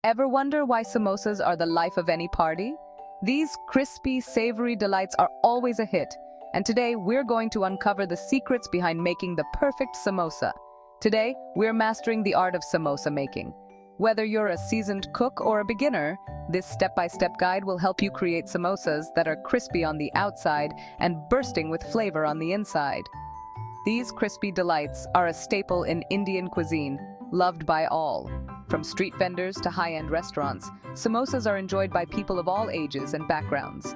Ever wonder why samosas are the life of any party? These crispy, savory delights are always a hit, and today we're going to uncover the secrets behind making the perfect samosa. Today, we're mastering the art of samosa making. Whether you're a seasoned cook or a beginner, this step-by-step guide will help you create samosas that are crispy on the outside and bursting with flavor on the inside. These crispy delights are a staple in Indian cuisine, loved by all. From street vendors to high-end restaurants, samosas are enjoyed by people of all ages and backgrounds.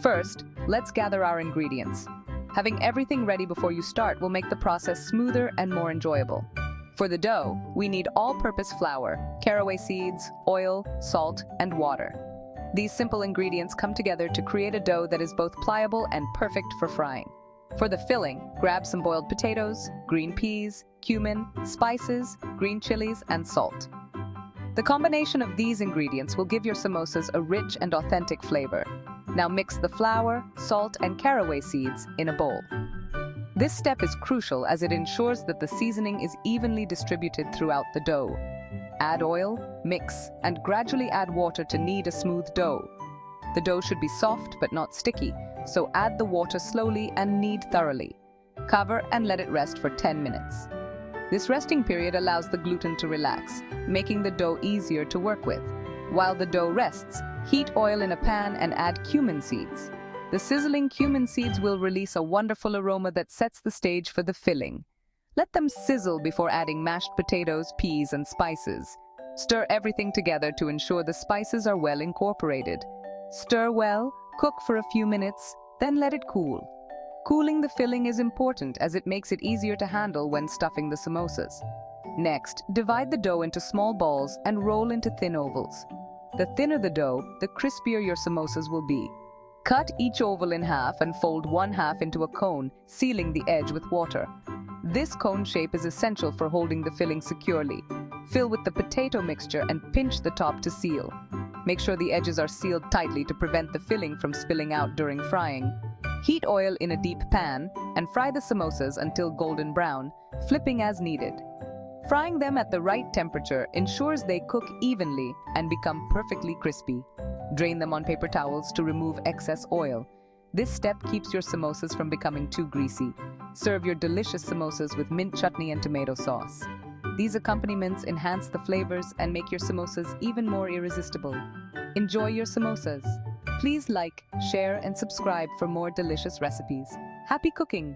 First, let's gather our ingredients. Having everything ready before you start will make the process smoother and more enjoyable. For the dough, we need all-purpose flour, caraway seeds, oil, salt, and water. These simple ingredients come together to create a dough that is both pliable and perfect for frying. For the filling, grab some boiled potatoes, green peas, cumin, spices, green chilies, and salt. The combination of these ingredients will give your samosas a rich and authentic flavor. Now mix the flour, salt, and caraway seeds in a bowl. This step is crucial as it ensures that the seasoning is evenly distributed throughout the dough. Add oil, mix, and gradually add water to knead a smooth dough. The dough should be soft but not sticky, so add the water slowly and knead thoroughly. Cover and let it rest for 10 minutes. This resting period allows the gluten to relax, making the dough easier to work with. While the dough rests, heat oil in a pan and add cumin seeds. The sizzling cumin seeds will release a wonderful aroma that sets the stage for the filling. Let them sizzle before adding mashed potatoes, peas, and spices. Stir everything together to ensure the spices are well incorporated. Stir well, cook for a few minutes, then let it cool. Cooling the filling is important as it makes it easier to handle when stuffing the samosas. Next, divide the dough into small balls and roll into thin ovals. The thinner the dough, the crispier your samosas will be. Cut each oval in half and fold one half into a cone, sealing the edge with water. This cone shape is essential for holding the filling securely. Fill with the potato mixture and pinch the top to seal. Make sure the edges are sealed tightly to prevent the filling from spilling out during frying. Heat oil in a deep pan and fry the samosas until golden brown, flipping as needed. Frying them at the right temperature ensures they cook evenly and become perfectly crispy. Drain them on paper towels to remove excess oil. This step keeps your samosas from becoming too greasy. Serve your delicious samosas with mint chutney and tomato sauce. These accompaniments enhance the flavors and make your samosas even more irresistible. Enjoy your samosas. Please like, share, and subscribe for more delicious recipes. Happy cooking!